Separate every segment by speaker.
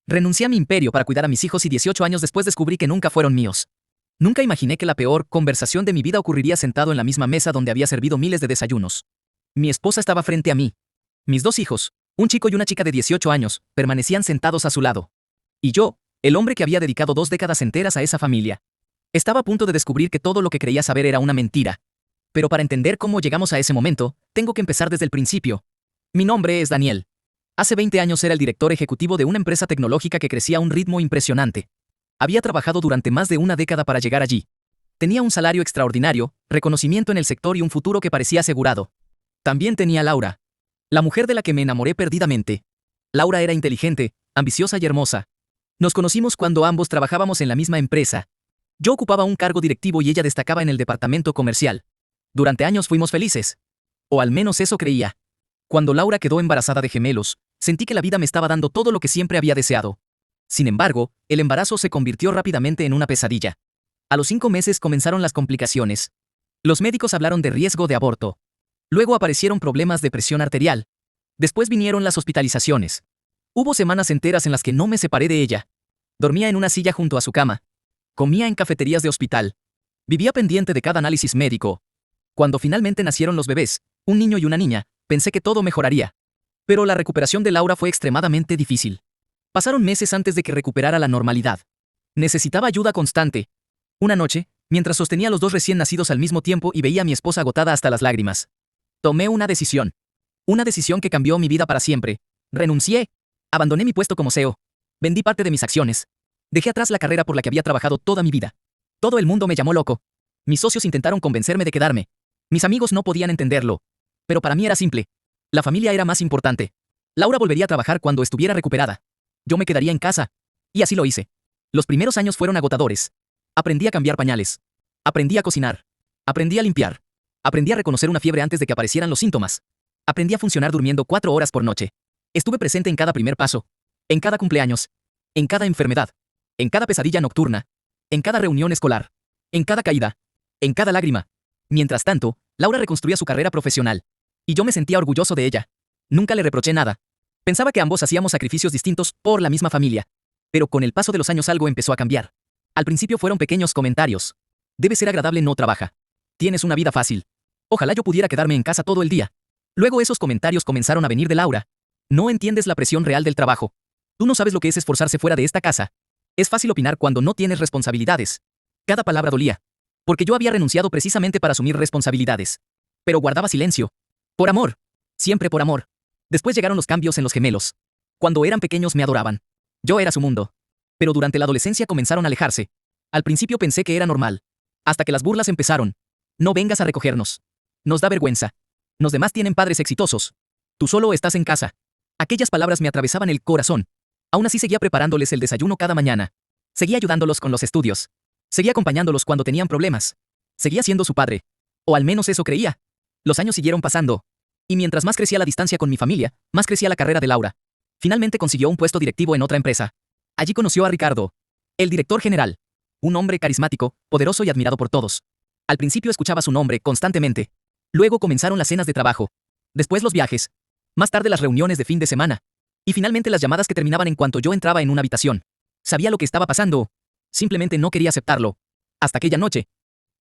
Speaker 1: Renuncié a mi imperio para cuidar a mis hijos y 18 años después descubrí que nunca fueron míos. Nunca imaginé que la peor conversación de mi vida ocurriría sentado en la misma mesa donde había servido miles de desayunos. Mi esposa estaba frente a mí. Mis dos hijos, un chico y una chica de 18 años, permanecían sentados a su lado. Y yo, el hombre que había dedicado 2 décadas enteras a esa familia. Estaba a punto de descubrir que todo lo que creía saber era una mentira. Pero para entender cómo llegamos a ese momento, tengo que empezar desde el principio. Mi nombre es Daniel. Hace 20 años era el director ejecutivo de una empresa tecnológica que crecía a un ritmo impresionante. Había trabajado durante más de una década para llegar allí. Tenía un salario extraordinario, reconocimiento en el sector y un futuro que parecía asegurado. También tenía a Laura, la mujer de la que me enamoré perdidamente. Laura era inteligente, ambiciosa y hermosa. Nos conocimos cuando ambos trabajábamos en la misma empresa. Yo ocupaba un cargo directivo y ella destacaba en el departamento comercial. Durante años fuimos felices. O al menos eso creía. Cuando Laura quedó embarazada de gemelos, sentí que la vida me estaba dando todo lo que siempre había deseado. Sin embargo, el embarazo se convirtió rápidamente en una pesadilla. A los 5 meses comenzaron las complicaciones. Los médicos hablaron de riesgo de aborto. Luego aparecieron problemas de presión arterial. Después vinieron las hospitalizaciones. Hubo semanas enteras en las que no me separé de ella. Dormía en una silla junto a su cama. Comía en cafeterías de hospital. Vivía pendiente de cada análisis médico. Cuando finalmente nacieron los bebés, un niño y una niña, pensé que todo mejoraría. Pero la recuperación de Laura fue extremadamente difícil. Pasaron meses antes de que recuperara la normalidad. Necesitaba ayuda constante. Una noche, mientras sostenía a los 2 recién nacidos al mismo tiempo y veía a mi esposa agotada hasta las lágrimas, tomé una decisión. Una decisión que cambió mi vida para siempre. Renuncié. Abandoné mi puesto como CEO. Vendí parte de mis acciones. Dejé atrás la carrera por la que había trabajado toda mi vida. Todo el mundo me llamó loco. Mis socios intentaron convencerme de quedarme. Mis amigos no podían entenderlo. Pero para mí era simple. La familia era más importante. Laura volvería a trabajar cuando estuviera recuperada. Yo me quedaría en casa. Y así lo hice. Los primeros años fueron agotadores. Aprendí a cambiar pañales. Aprendí a cocinar. Aprendí a limpiar. Aprendí a reconocer una fiebre antes de que aparecieran los síntomas. Aprendí a funcionar durmiendo 4 horas por noche. Estuve presente en cada primer paso. En cada cumpleaños. En cada enfermedad. En cada pesadilla nocturna. En cada reunión escolar. En cada caída. En cada lágrima. Mientras tanto, Laura reconstruía su carrera profesional. Y yo me sentía orgulloso de ella. Nunca le reproché nada. Pensaba que ambos hacíamos sacrificios distintos por la misma familia. Pero con el paso de los años algo empezó a cambiar. Al principio fueron pequeños comentarios. Debe ser agradable, no trabaja. Tienes una vida fácil. Ojalá yo pudiera quedarme en casa todo el día. Luego esos comentarios comenzaron a venir de Laura. No entiendes la presión real del trabajo. Tú no sabes lo que es esforzarse fuera de esta casa. Es fácil opinar cuando no tienes responsabilidades. Cada palabra dolía. Porque yo había renunciado precisamente para asumir responsabilidades. Pero guardaba silencio. Por amor. Siempre por amor. Después llegaron los cambios en los gemelos. Cuando eran pequeños me adoraban. Yo era su mundo. Pero durante la adolescencia comenzaron a alejarse. Al principio pensé que era normal. Hasta que las burlas empezaron. No vengas a recogernos. Nos da vergüenza. Los demás tienen padres exitosos. Tú solo estás en casa. Aquellas palabras me atravesaban el corazón. Aún así seguía preparándoles el desayuno cada mañana. Seguía ayudándolos con los estudios. Seguía acompañándolos cuando tenían problemas. Seguía siendo su padre. O al menos eso creía. Los años siguieron pasando. Y mientras más crecía la distancia con mi familia, más crecía la carrera de Laura. Finalmente consiguió un puesto directivo en otra empresa. Allí conoció a Ricardo, el director general. Un hombre carismático, poderoso y admirado por todos. Al principio escuchaba su nombre constantemente. Luego comenzaron las cenas de trabajo. Después los viajes. Más tarde las reuniones de fin de semana. Y finalmente las llamadas que terminaban en cuanto yo entraba en una habitación. Sabía lo que estaba pasando. Simplemente no quería aceptarlo. Hasta aquella noche.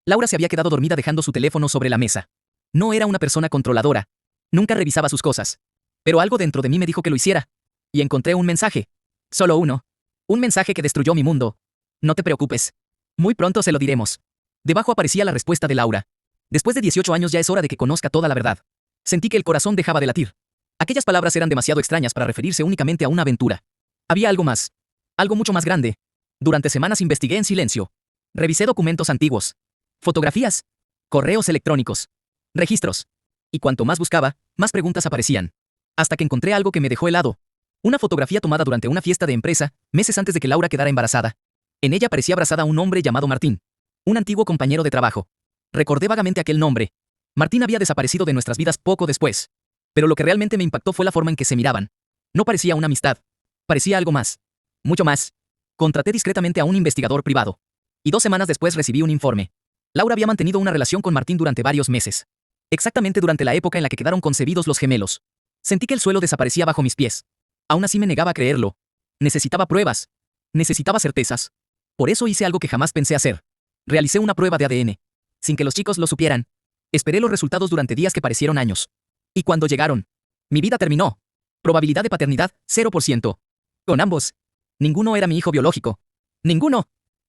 Speaker 1: Laura se había quedado dormida dejando su teléfono sobre la mesa. No era una persona controladora. Nunca revisaba sus cosas. Pero algo dentro de mí me dijo que lo hiciera. Y encontré un mensaje. Solo uno. Un mensaje que destruyó mi mundo. No te preocupes. Muy pronto se lo diremos. Debajo aparecía la respuesta de Laura. Después de 18 años ya es hora de que conozca toda la verdad. Sentí que el corazón dejaba de latir. Aquellas palabras eran demasiado extrañas para referirse únicamente a una aventura. Había algo más. Algo mucho más grande. Durante semanas investigué en silencio. Revisé documentos antiguos. Fotografías. Correos electrónicos. Registros. Y cuanto más buscaba, más preguntas aparecían. Hasta que encontré algo que me dejó helado. Una fotografía tomada durante una fiesta de empresa, meses antes de que Laura quedara embarazada. En ella aparecía abrazada a un hombre llamado Martín. Un antiguo compañero de trabajo. Recordé vagamente aquel nombre. Martín había desaparecido de nuestras vidas poco después. Pero lo que realmente me impactó fue la forma en que se miraban. No parecía una amistad. Parecía algo más. Mucho más. Contraté discretamente a un investigador privado. Y 2 semanas después recibí un informe. Laura había mantenido una relación con Martín durante varios meses. Exactamente durante la época en la que quedaron concebidos los gemelos. Sentí que el suelo desaparecía bajo mis pies. Aún así me negaba a creerlo. Necesitaba pruebas. Necesitaba certezas. Por eso hice algo que jamás pensé hacer. Realicé una prueba de ADN. Sin que los chicos lo supieran. Esperé los resultados durante días que parecieron años. Y cuando llegaron, mi vida terminó. Probabilidad de paternidad, 0%. Con ambos. Ninguno era mi hijo biológico. Ninguno.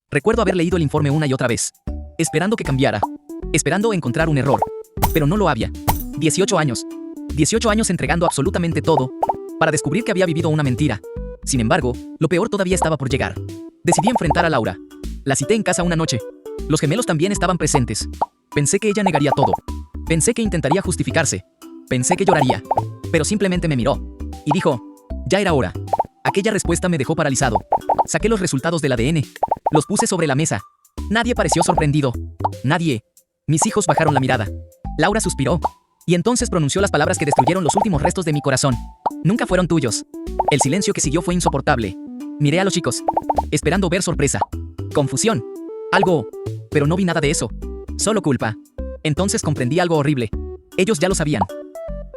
Speaker 1: Recuerdo haber leído el informe una y otra vez. Esperando que cambiara. Esperando encontrar un error. Pero no lo había. 18 años. 18 años entregando absolutamente todo para descubrir que había vivido una mentira. Sin embargo, lo peor todavía estaba por llegar. Decidí enfrentar a Laura. La cité en casa una noche. Los gemelos también estaban presentes. Pensé que ella negaría todo. Pensé que intentaría justificarse. Pensé que lloraría. Pero simplemente me miró. Y dijo, ya era hora. Aquella respuesta me dejó paralizado. Saqué los resultados del ADN. Los puse sobre la mesa. Nadie pareció sorprendido. Nadie. Mis hijos bajaron la mirada. Laura suspiró. Y entonces pronunció las palabras que destruyeron los últimos restos de mi corazón. Nunca fueron tuyos. El silencio que siguió fue insoportable. Miré a los chicos, esperando ver sorpresa. Confusión. Algo. Pero no vi nada de eso. Solo culpa. Entonces comprendí algo horrible. Ellos ya lo sabían.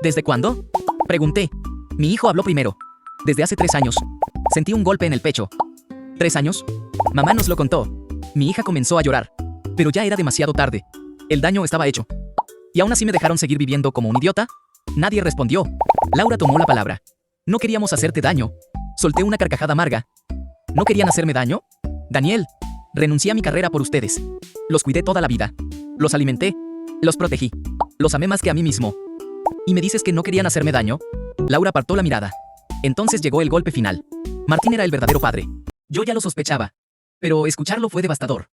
Speaker 1: ¿Desde cuándo? Pregunté. Mi hijo habló primero. Desde hace 3 años. Sentí un golpe en el pecho. ¿3 años? Mamá nos lo contó. Mi hija comenzó a llorar. Pero ya era demasiado tarde. El daño estaba hecho. ¿Y aún así me dejaron seguir viviendo como un idiota? Nadie respondió. Laura tomó la palabra. No queríamos hacerte daño. Solté una carcajada amarga. ¿No querían hacerme daño? Daniel, renuncié a mi carrera por ustedes. Los cuidé toda la vida. Los alimenté. Los protegí. Los amé más que a mí mismo. ¿Y me dices que no querían hacerme daño? Laura apartó la mirada. Entonces llegó el golpe final. Martín era el verdadero padre. Yo ya lo sospechaba. Pero escucharlo fue devastador.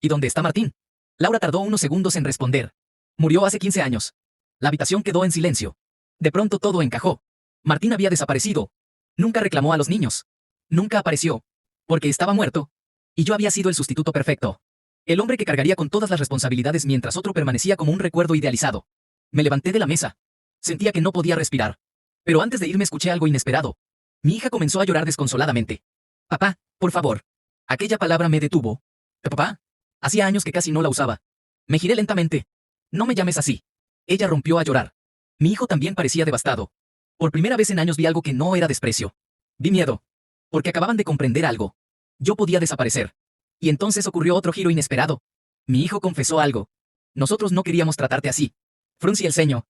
Speaker 1: ¿Y dónde está Martín? Laura tardó unos segundos en responder. Murió hace 15 años. La habitación quedó en silencio. De pronto todo encajó. Martín había desaparecido. Nunca reclamó a los niños. Nunca apareció. Porque estaba muerto. Y yo había sido el sustituto perfecto. El hombre que cargaría con todas las responsabilidades mientras otro permanecía como un recuerdo idealizado. Me levanté de la mesa. Sentía que no podía respirar. Pero antes de irme escuché algo inesperado. Mi hija comenzó a llorar desconsoladamente. Papá, por favor. Aquella palabra me detuvo. ¿Papá? Hacía años que casi no la usaba. Me giré lentamente. No me llames así. Ella rompió a llorar. Mi hijo también parecía devastado. Por primera vez en años vi algo que no era desprecio. Vi miedo. Porque acababan de comprender algo. Yo podía desaparecer. Y entonces ocurrió otro giro inesperado. Mi hijo confesó algo. Nosotros no queríamos tratarte así. Fruncí el ceño.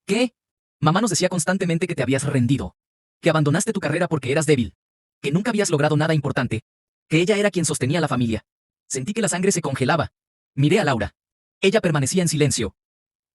Speaker 1: ¿Qué? Mamá nos decía constantemente que te habías rendido. Que abandonaste tu carrera porque eras débil. Que nunca habías logrado nada importante. Que ella era quien sostenía a la familia. Sentí que la sangre se congelaba. Miré a Laura. Ella permanecía en silencio.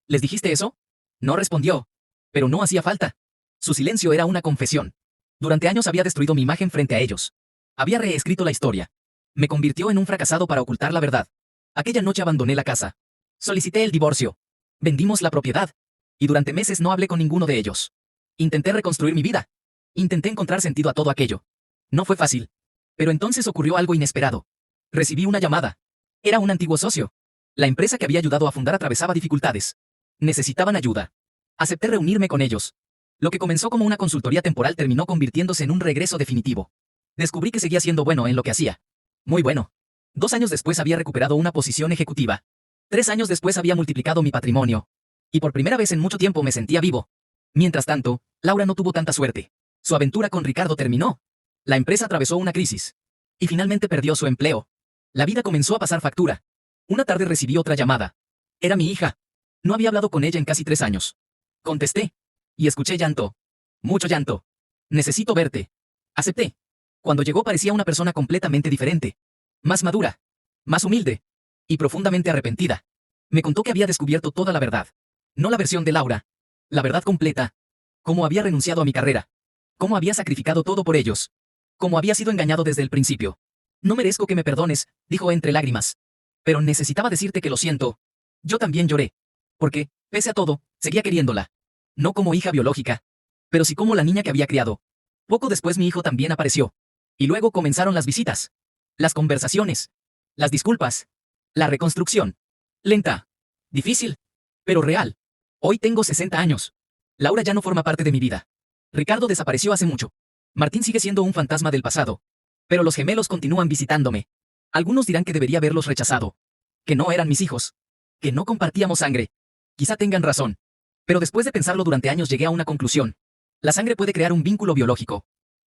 Speaker 1: ¿Les dijiste eso? No respondió. Pero no hacía falta. Su silencio era una confesión. Durante años había destruido mi imagen frente a ellos. Había reescrito la historia. Me convirtió en un fracasado para ocultar la verdad. Aquella noche abandoné la casa. Solicité el divorcio. Vendimos la propiedad. Y durante meses no hablé con ninguno de ellos. Intenté reconstruir mi vida. Intenté encontrar sentido a todo aquello. No fue fácil. Pero entonces ocurrió algo inesperado. Recibí una llamada. Era un antiguo socio. La empresa que había ayudado a fundar atravesaba dificultades. Necesitaban ayuda. Acepté reunirme con ellos. Lo que comenzó como una consultoría temporal terminó convirtiéndose en un regreso definitivo. Descubrí que seguía siendo bueno en lo que hacía. Muy bueno. 2 años después había recuperado una posición ejecutiva. 3 años después había multiplicado mi patrimonio. Y por primera vez en mucho tiempo me sentía vivo. Mientras tanto, Laura no tuvo tanta suerte. Su aventura con Ricardo terminó. La empresa atravesó una crisis. Y finalmente perdió su empleo. La vida comenzó a pasar factura. Una tarde recibí otra llamada. Era mi hija. No había hablado con ella en casi 3 años. Contesté. Y escuché llanto. Mucho llanto. Necesito verte. Acepté. Cuando llegó parecía una persona completamente diferente. Más madura. Más humilde. Y profundamente arrepentida. Me contó que había descubierto toda la verdad. No la versión de Laura. La verdad completa. Cómo había renunciado a mi carrera. Cómo había sacrificado todo por ellos. Cómo había sido engañado desde el principio. No merezco que me perdones, dijo entre lágrimas. Pero necesitaba decirte que lo siento. Yo también lloré. Porque, pese a todo, seguía queriéndola. No como hija biológica. Pero sí como la niña que había criado. Poco después mi hijo también apareció. Y luego comenzaron las visitas. Las conversaciones. Las disculpas. La reconstrucción. Lenta. Difícil. Pero real. Hoy tengo 60 años. Laura ya no forma parte de mi vida. Ricardo desapareció hace mucho. Martín sigue siendo un fantasma del pasado. Pero los gemelos continúan visitándome. Algunos dirán que debería haberlos rechazado. Que no eran mis hijos. Que no compartíamos sangre. Quizá tengan razón. Pero después de pensarlo durante años llegué a una conclusión. La sangre puede crear un vínculo biológico.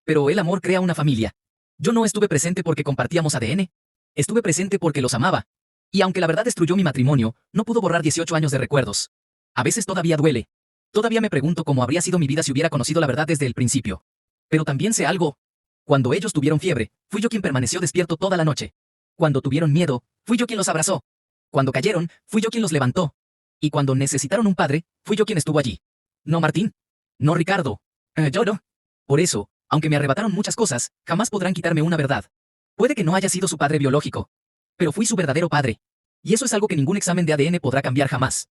Speaker 1: Pero el amor crea una familia. Yo no estuve presente porque compartíamos ADN. Estuve presente porque los amaba. Y aunque la verdad destruyó mi matrimonio, no pudo borrar 18 años de recuerdos. A veces todavía duele. Todavía me pregunto cómo habría sido mi vida si hubiera conocido la verdad desde el principio. Pero también sé algo. Cuando ellos tuvieron fiebre, fui yo quien permaneció despierto toda la noche. Cuando tuvieron miedo, fui yo quien los abrazó. Cuando cayeron, fui yo quien los levantó. Y cuando necesitaron un padre, fui yo quien estuvo allí. No Martín. No Ricardo. Yo no. Por eso, aunque me arrebataron muchas cosas, jamás podrán quitarme una verdad. Puede que no haya sido su padre biológico. Pero fui su verdadero padre. Y eso es algo que ningún examen de ADN podrá cambiar jamás.